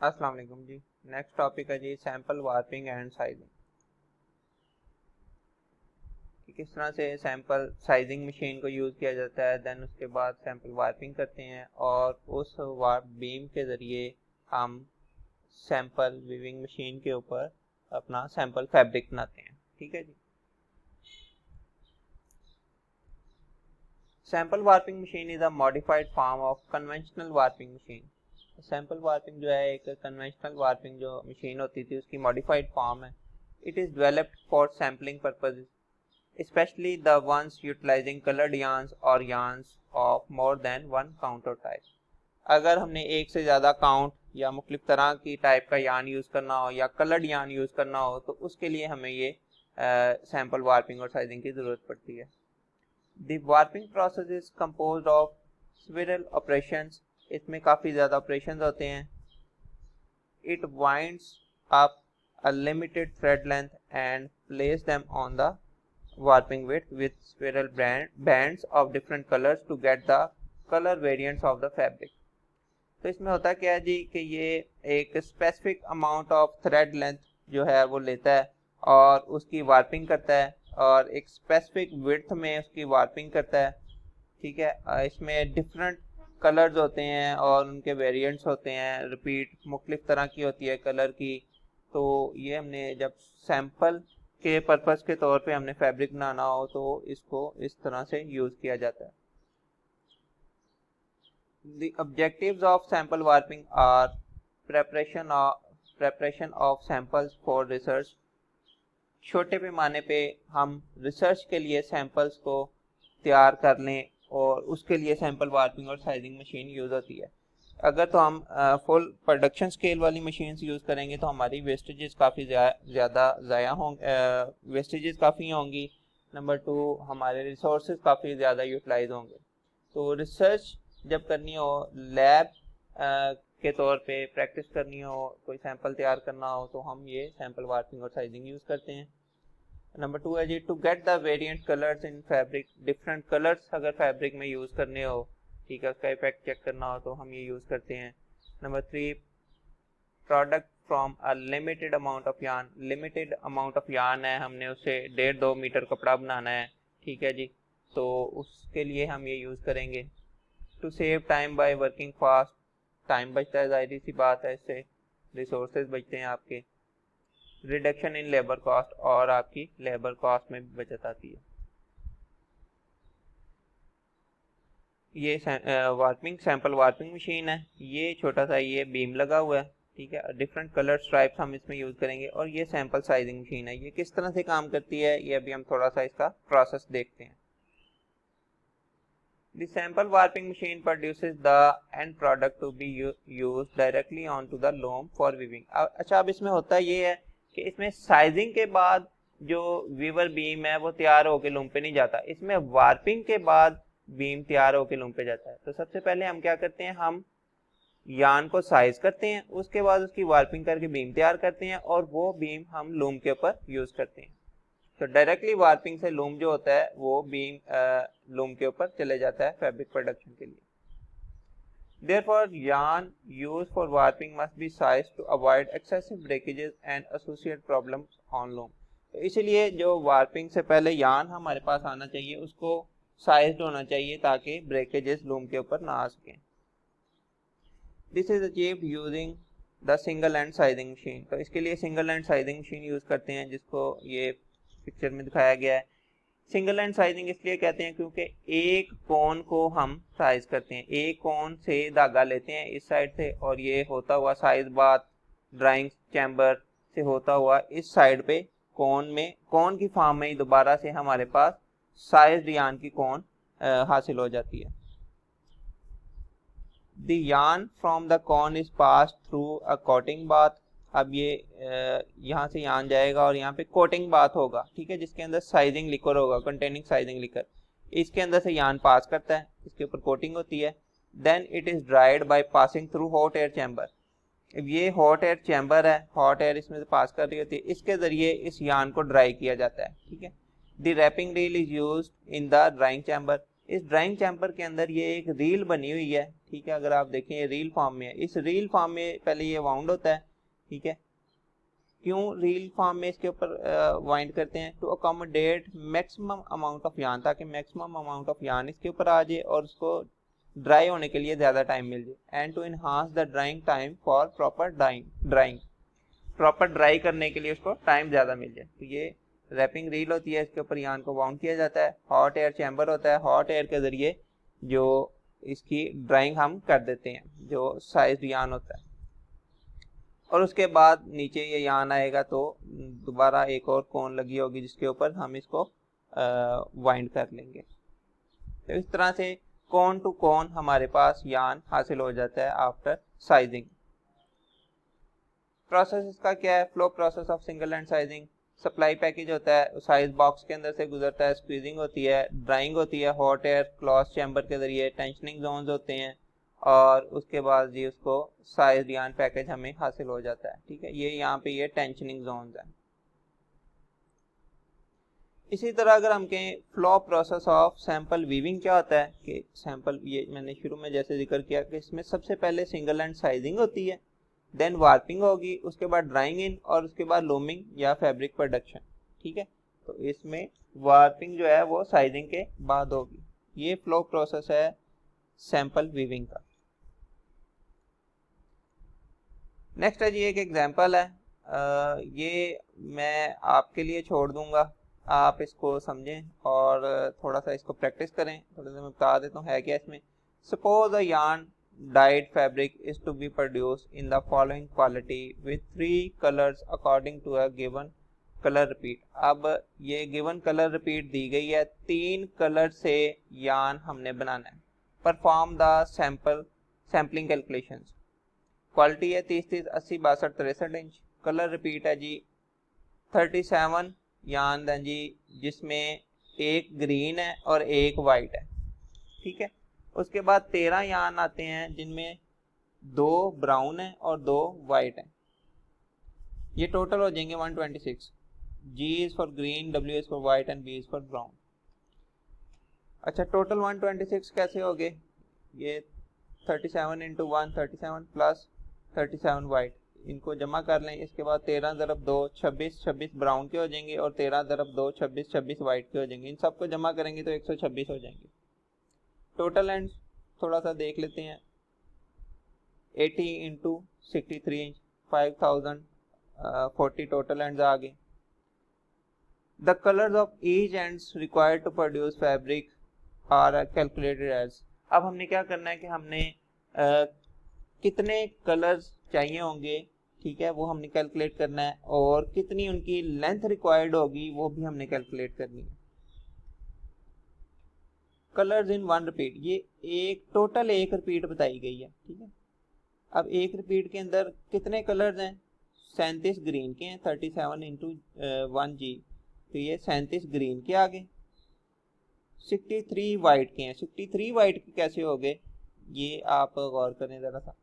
अस्सलाम वालेकुम जी। Next topic है जी सैंपल वार्पिंग एंड साइजिंग कि किस तरह से सैंपल साइजिंग मशीन को यूज़ किया जाता है। देन उसके बाद सैंपल वार्पिंग करते हैं और उस वार्प बीम के ज़रिए हम सैंपल वीविंग मशीन के ऊपर अपना सैंपल फैब्रिक बनाते हैं। ठीक है जी। Sample warping machine is a modified form of conventional warping machine. Sample warping जो है एक कन्वेंशनल वार्पिंग जो मशीन होती थी उसकी मॉडिफाइड फॉर्म है। It is developed for sampling purposes, especially the ones utilizing colored yarns or yarns of more than one count or type। अगर हमने एक से ज़्यादा काउंट या मुख्तलिफ तरह की टाइप का यार्न यूज़ करना हो या कलर्ड यार्न यूज़ करना हो तो उसके लिए हमें ये सैंपल वार्पिंग और साइजिंग की ज़रूरत पड़ती है। The warping process is composed of several operations. इसमें काफ़ी ज़्यादा ऑपरेशंस होते हैं। It winds up a limited thread length and place them on the warping width with spiral bands of different colors to get the color variants of the fabric। तो इसमें होता क्या है जी कि ये एक specific amount of thread length जो है वो लेता है और उसकी वार्पिंग करता है और एक स्पेसिफिक विड्थ में उसकी वार्पिंग करता है। ठीक है। इसमें डिफरेंट कलर्स होते हैं और उनके वेरिएंट्स होते हैं। रिपीट मुख्तलिफ तरह की होती है कलर की। तो ये हमने जब सैंपल के पर्पस के तौर पे हमने फैब्रिक बनाना हो तो इसको इस तरह से यूज़ किया जाता है। The objectives of sample warping are preparation of samples for research। छोटे पैमाने पे हम रिसर्च के लिए सैंपल्स को तैयार कर लें और उसके लिए सैंपल वार्पिंग और साइजिंग मशीन यूज़ होती है। अगर तो हम फुल प्रोडक्शन स्केल वाली मशीन्स यूज़ करेंगे तो हमारी वेस्टेजेस काफ़ी ज़्यादा ज़ाया होंगे, वेस्टेजेस काफ़ी होंगी। नंबर 2, हमारे रिसोर्सेज काफ़ी ज़्यादा यूटिलाइज होंगे। तो रिसर्च जब करनी हो, लैब के तौर पे प्रैक्टिस करनी हो, कोई सैंपल तैयार करना हो तो हम ये सैंपल वार्पिंग और साइजिंग यूज़ करते हैं। नंबर 2 है जी to get the variant colours in fabric. Different colours अगर फैब्रिक में यूज़ करने हो, ठीक है, उसका इफेक्ट चेक करना हो तो हम ये यूज़ करते हैं। Number 3, product from a limited amount of yarn. Limited amount of yarn है, हमने उससे 1.5-2 मीटर कपड़ा बनाना है। ठीक है जी। तो उसके लिए हम ये यूज़ करेंगे। To save time by working fast. Time बचता है, जाहिर सी बात है, इससे रिसोर्सेज बचते हैं आपके। रिडक्शन इन लेबर कॉस्ट, और आपकी लेबर कॉस्ट में भी बचत आती है। ये वार्पिंग सैंपल वार्पिंग मशीन है। ये छोटा सा ये बीम लगा हुआ है। ठीक है। डिफरेंट कलर स्ट्राइप्स हम इसमें यूज़ करेंगे। और ये सैंपल साइजिंग मशीन है। ये किस तरह से काम करती है ये अभी हम थोड़ा सा इसका प्रोसेस देखते हैं। The sample warping machine produces the end product to be used directly onto the loom for weaving। अच्छा, अब इसमें होता ये है कि इसमें साइजिंग के बाद जो वीवर बीम है वो तैयार होके लूम पे नहीं जाता। इसमें वार्पिंग के बाद बीम तैयार होके लूम पे जाता है। तो सबसे पहले हम क्या करते हैं, हम यार्न को साइज करते हैं, उसके बाद उसकी वार्पिंग करके बीम तैयार करते हैं और वो बीम हम लूम के ऊपर यूज करते हैं। तो डायरेक्टली वार्पिंग से लूम जो होता है वो बीम लूम के ऊपर चले जाता है फैब्रिक प्रोडक्शन के लिए। Therefore, yarn used for warping must be sized to avoid excessive breakages and associated problems on loom। तो इसलिए जो वार्पिंग से पहले यार्न हमारे पास आना चाहिए उसको साइज्ड होना चाहिए ताकि ब्रेकेजेस लूम के ऊपर ना आ सकें। This is achieved using the single and sizing machine. तो इसके लिए single and sizing machine use करते हैं जिसको ये पिक्चर में दिखाया गया है। सिंगल एंड साइजिंग इसलिए कहते हैं क्योंकि एक कोन को हम साइज करते हैं। एक कोन से धागा लेते हैं इस साइड से और ये होता हुआ साइज बात ड्राइंग चैम्बर से होता हुआ इस साइड पे कोन की फॉर्म में ही दोबारा से हमारे पास साइज यार्न की कोन हासिल हो जाती है। The yarn from the cone is passed through a coating bath। अब ये यहाँ से यार्न जाएगा और यहाँ पे कोटिंग बाथ होगा। ठीक है, जिसके अंदर साइजिंग लिक्वर होगा, कंटेनिंग साइजिंग लिक्वर। इसके अंदर से यार्न पास करता है, इसके ऊपर कोटिंग होती है। Then it is dried by passing through hot air chamber. ये हॉट एयर चैम्बर है, हॉट एयर इसमें से पास कर रही होती है, इसके जरिए इस यार्न को ड्राई किया जाता है। ठीक है। The wrapping reel is used in the drying chamber. इस ड्राइंग चैम्बर के अंदर ये एक रील बनी हुई है। ठीक है। अगर आप देखें ये रील फॉर्म में है, इस रील फॉर्म में पहले ये वाउंड होता है, ठीक है। क्यों रील फॉर्म में इसके ऊपर वाइंड करते हैं? To accommodate maximum amount of yarn, ताकि मैक्सिमम अमाउंट ऑफ यार्न इसके ऊपर आ जाए और उसको ड्राई होने के लिए ज़्यादा टाइम मिल जाए। And to enhance the drying time for proper drying, proper dry करने के लिए उसको टाइम ज़्यादा मिल जाए। तो ये रैपिंग रील होती है, इसके ऊपर यार्न को वाउंड किया जाता है। हॉट एयर चैम्बर होता है, हॉट एयर के ज़रिए जो इसकी ड्राइंग हम कर देते हैं, जो साइज यार्न होता है। और उसके बाद नीचे ये यार्न आएगा तो दोबारा एक और कोन लगी होगी जिसके ऊपर हम इसको वाइंड कर लेंगे। तो इस तरह से कोन टू कोन हमारे पास यार्न हासिल हो जाता है आफ्टर साइजिंग। प्रोसेस इसका क्या है? Flow process of single and sizing. Supply package होता है, साइज बॉक्स के अंदर से गुजरता है, स्क्वीजिंग होती है, ड्राइंग होती है हॉट एयर क्लॉथ चैम्बर के जरिए, टेंशनिंग जोन्स होते हैं, और उसके बाद जी उसको साइज यार्न पैकेज हमें हासिल हो जाता है, ठीक है। ये यहाँ पे ये टेंशनिंग जोन्स हैं। इसी तरह अगर हम कहें flow process of sample weaving, क्या होता है कि सैंपल, ये मैंने शुरू में जैसे जिक्र किया कि इसमें सबसे पहले सिंगल एंड साइजिंग होती है, देन वार्पिंग होगी, उसके बाद ड्राइंग इन, और उसके बाद लूमिंग या फैब्रिक प्रोडक्शन, ठीक है। तो इसमें वार्पिंग जो है वो साइजिंग के बाद होगी। ये फ्लो प्रोसेस है सैंपल वीविंग का। नेक्स्ट है जी एक एग्जांपल है, ये मैं आपके लिए छोड़ दूंगा, आप इसको समझें और थोड़ा सा इसको प्रैक्टिस करें। थोड़ा सा मैं बता देता हूँ है क्या इसमें। Suppose a yarn dyed fabric is to be produced in the following quality with 3 colors according to a given color repeat। अब ये given color repeat दी गई है, 3 कलर से yarn हमने बनाना है। Perform the sampling calculations. Quality है 30, 30, 80, 62, 63 inch. Colour repeat है जी 37 yarn है जी, जिसमें एक ग्रीन है और एक वाइट है, ठीक है। उसके बाद 13 यार्न आते हैं जिनमें 2 ब्राउन है और 2 वाइट है। ये टोटल हो जाएंगे 126। G is for green, W is for white and B is for brown. अच्छा, टोटल 126 कैसे हो गए? ये 37 इंटू 1 37 प्लस 37 वाइट, इनको जमा कर लें। इसके बाद 13 ज़रब 2 26, 26 ब्राउन के हो जाएंगे, और 13 ज़रब 2 26, 26 वाइट के हो जाएंगे। इन सबको जमा करेंगे तो 126 हो जाएंगे टोटल। एंड थोड़ा सा देख लेते हैं, 80 इंटू 63 इंच, 5040 टोटल एंड्स आ गए। The colours of each ends required to produce fabric are calculated as. अब हमने क्या करना है कि हमने कितने कलर्स चाहिए होंगे, ठीक है, वो हमने कैलकुलेट करना है, और कितनी उनकी लेंथ रिक्वायर्ड होगी वो भी हमने कैलकुलेट करनी है। कलर्स इन 1 रिपीट, ये एक टोटल एक रिपीट बताई गई है, ठीक है। अब एक रिपीट के अंदर कितने कलर्स हैं? 37 ग्रीन के हैं, 37 इंटू 1G, तो ये 37 ग्रीन के आ गए। 63 वाइट के हैं, 63 वाइट के कैसे हो गए ये आप गौर करें ज़रा सा,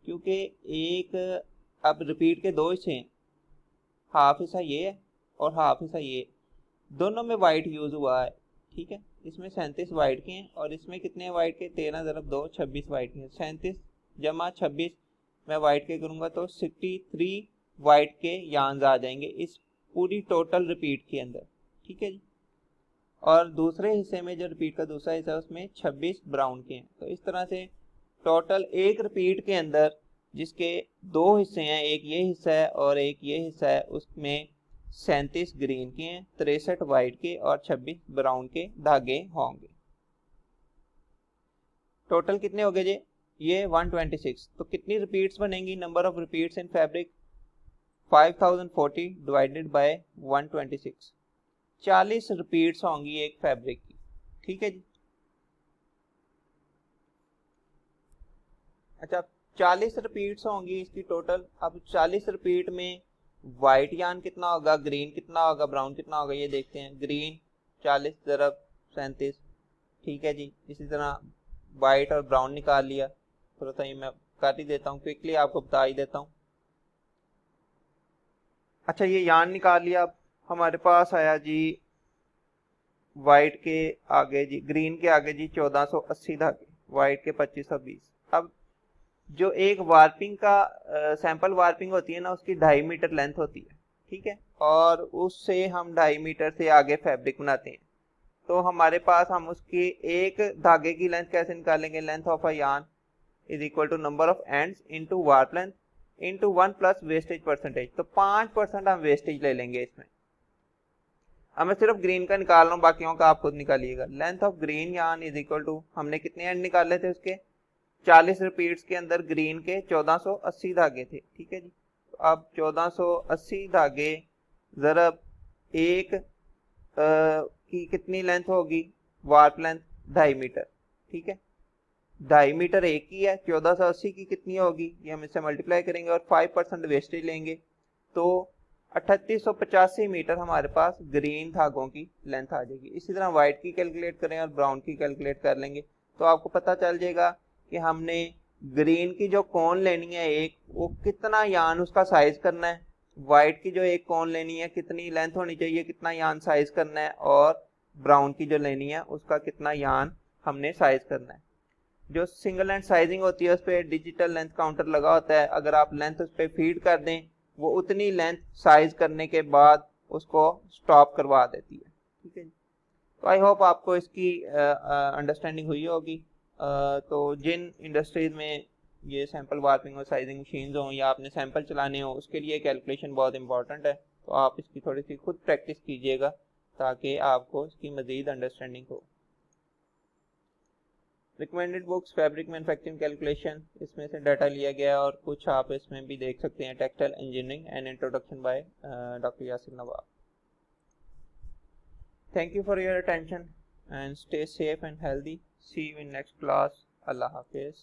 क्योंकि एक, अब रिपीट के 2 हिस्से हैं, हाफ हिस्सा ये है और हाफ हिस्सा ये, दोनों में वाइट यूज़ हुआ है, ठीक है। इसमें 37 वाइट के हैं और इसमें कितने वाइट के? 13 ज़रब 2 26 वाइट के हैं। 37 जमा 26 मैं वाइट के करूँगा तो 63 वाइट के यार्न्स आ जाएंगे इस पूरी टोटल रिपीट के अंदर, ठीक है जी। और दूसरे हिस्से में जो रिपीट का दूसरा हिस्सा है उसमें 26 ब्राउन के हैं। तो इस तरह से टोटल एक रिपीट के अंदर जिसके 2 हिस्से हैं, एक ये हिस्सा है और एक ये हिस्सा है, उसमें 37 ग्रीन के हैं, 63 वाइट के और 26 ब्राउन के धागे होंगे। टोटल कितने हो गए जी? ये 126। तो कितनी रिपीट्स बनेंगी? Number of repeats in fabric 5040 divided by 126, 40 repeats होंगी एक फैब्रिक की, ठीक है जी। अच्छा, 40 रिपीट्स होंगी इसकी टोटल। अब 40 रिपीट में वाइट यार्न कितना होगा, ग्रीन कितना होगा, ब्राउन कितना होगा, ये देखते हैं। ग्रीन 40 ज़रब 37, ठीक है जी। इसी तरह वाइट और ब्राउन निकाल लिया। थोड़ा सा ये मैं कर ही देता हूँ, क्विकली आपको बता ही देता हूँ। अच्छा, ये यार्न निकाल लिया। अब हमारे पास आया जी वाइट के आगे जी, ग्रीन के आगे जी 1480 धागे, वाइट के 2520। अब जो एक वार्पिंग का सैंपल वार्पिंग होती है ना, उसकी 2.5 मीटर लेंथ होती है, ठीक है, और उससे हम 2.5 मीटर से आगे फैब्रिक बनाते हैं। तो हमारे पास हम उसकी एक धागे की लेंथ कैसे निकालेंगे, length of a yarn is equal to number of ends into warp length into 1 plus wastage percentage. तो 5% हम वेस्टेज ले लेंगे इसमें। अब मैं सिर्फ ग्रीन का निकाल रहा हूँ, बाकियों का आप खुद निकालिएगा। Length of green yarn is equal to, हमने कितने एंड निकाले थे उसके, 40 रिपीट्स के अंदर ग्रीन के 1480 धागे थे, ठीक है जी। तो अब 1480 धागे जरा एक की कितनी लेंथ होगी, वार्प लेंथ 2.5 मीटर, ठीक है। 2.5 मीटर एक ही है, 1480 की कितनी होगी, ये हम इससे मल्टीप्लाई करेंगे और 5% वेस्टेज लेंगे, तो 3885 मीटर हमारे पास ग्रीन धागों की लेंथ आ जाएगी। इसी तरह व्हाइट की कैलकुलेट करें और ब्राउन की कैलकुलेट कर लेंगे, तो आपको पता चल जाएगा कि हमने ग्रीन की जो कॉन लेनी है एक, वो कितना यार्न उसका साइज करना है, व्हाइट की जो एक कॉन लेनी है कितनी लेंथ होनी चाहिए, कितना यार्न साइज करना है, और ब्राउन की जो लेनी है उसका कितना यार्न हमने साइज करना है। जो सिंगल एंड साइजिंग होती है उस पर डिजिटल लेंथ काउंटर लगा होता है, अगर आप लेंथ उस पर फीड कर दें वो उतनी लेंथ साइज करने के बाद उसको स्टॉप करवा देती है, ठीक है। तो आई होप आपको इसकी अंडरस्टैंडिंग हुई होगी। तो जिन इंडस्ट्रीज में ये सैंपल वार्पिंग और साइजिंग मशीन्स हों या आपने सैंपल चलाने हो, उसके लिए कैलकुलेशन बहुत इंपॉर्टेंट है, तो आप इसकी थोड़ी सी खुद प्रैक्टिस कीजिएगा ताकि आपको इसकी मज़ीद अंडरस्टैंडिंग हो। Recommended books fabric manufacturing calculation, इसमें से डाटा लिया गया है, और कुछ आप इसमें भी देख सकते हैं, textile engineering and introduction by doctor Yasir Nawab. Thank you for your attention and stay safe and healthy. See you in next class. अल्लाह हाफिज़।